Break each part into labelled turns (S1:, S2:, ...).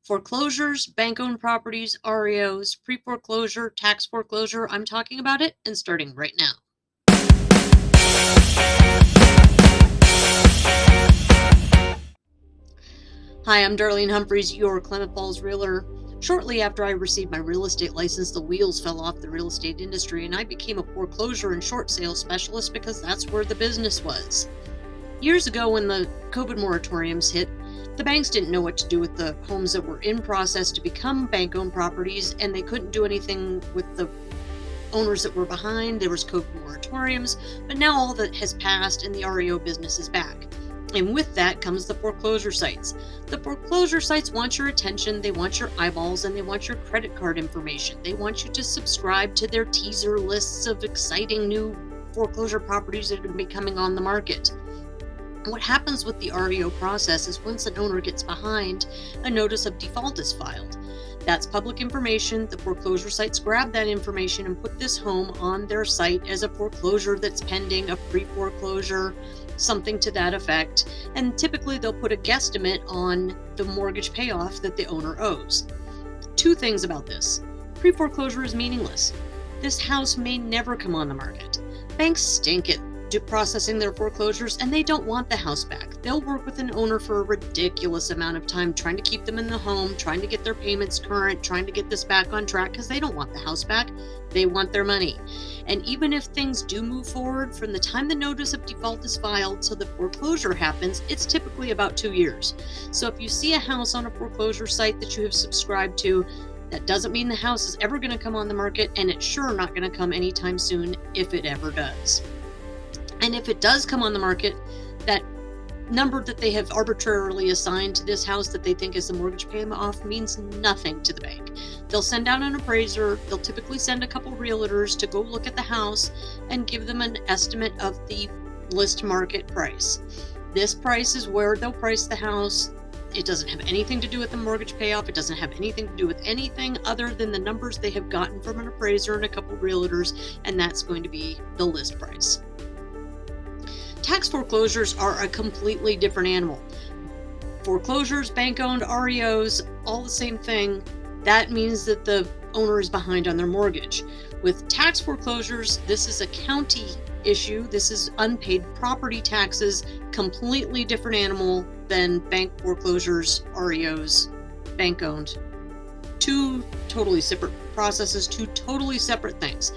S1: Foreclosures, bank-owned properties, REOs, pre-foreclosure, tax foreclosure. I'm talking about it and starting right now. Hi, I'm Darlene Humphreys, your Klamath Falls Realtor. Shortly after I received my real estate license, the wheels fell off the real estate industry and I became a foreclosure and short sale specialist because that's where the business was. Years ago, when the COVID moratoriums hit, the banks didn't know what to do with the homes that were in process to become bank-owned properties, and they couldn't do anything with the owners that were behind. There was COVID moratoriums, but now all that has passed and the REO business is back. And with that comes the foreclosure sites. The foreclosure sites want your attention, they want your eyeballs, and they want your credit card information. They want you to subscribe to their teaser lists of exciting new foreclosure properties that are going to be coming on the market. What happens with the REO process is once an owner gets behind, a notice of default is filed. That's public information. The foreclosure sites grab that information and put this home on their site as a foreclosure that's pending, a pre-foreclosure, something to that effect. And typically they'll put a guesstimate on the mortgage payoff that the owner owes. Two things about this. Pre-foreclosure is meaningless. This house may never come on the market. Banks stink at processing their foreclosures, and they don't want the house back. They'll work with an owner for a ridiculous amount of time trying to keep them in the home, trying to get their payments current, trying to get this back on track because they don't want the house back. They want their money. And even if things do move forward, from the time the notice of default is filed till the foreclosure happens, it's typically about 2 years. So if you see a house on a foreclosure site that you have subscribed to, that doesn't mean the house is ever going to come on the market, and it's sure not going to come anytime soon if it ever does. And if it does come on the market, that number that they have arbitrarily assigned to this house that they think is the mortgage payoff means nothing to the bank. They'll send out an appraiser. They'll typically send a couple realtors to go look at the house and give them an estimate of the list market price. This price is where they'll price the house. It doesn't have anything to do with the mortgage payoff. It doesn't have anything to do with anything other than the numbers they have gotten from an appraiser and a couple realtors, and that's going to be the list price. Tax foreclosures are a completely different animal. Foreclosures, bank-owned, REOs, all the same thing. That means that the owner is behind on their mortgage. With tax foreclosures, this is a county issue. This is unpaid property taxes, completely different animal than bank foreclosures, REOs, bank-owned. Two totally separate processes, two totally separate things.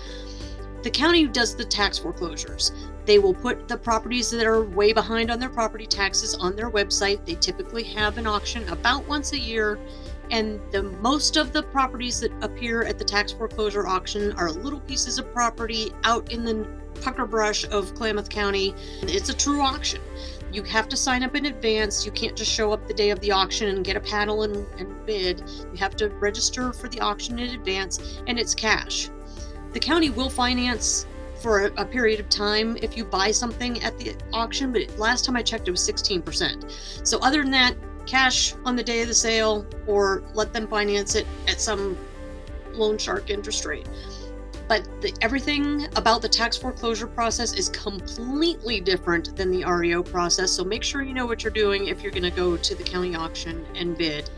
S1: The county does the tax foreclosures. They will put the properties that are way behind on their property taxes on their website. They typically have an auction about once a year, and the most of the properties that appear at the tax foreclosure auction are little pieces of property out in the pucker brush of Klamath County. It's a true auction. You have to sign up in advance. You can't just show up the day of the auction and get a panel and bid. You have to register for the auction in advance, and it's cash. The county will finance for a period of time if you buy something at the auction, but last time I checked it was 16%. So other than that, cash on the day of the sale, or let them finance it at some loan shark interest rate. But everything about the tax foreclosure process is completely different than the REO process, so make sure you know what you're doing if you're going to go to the county auction and bid.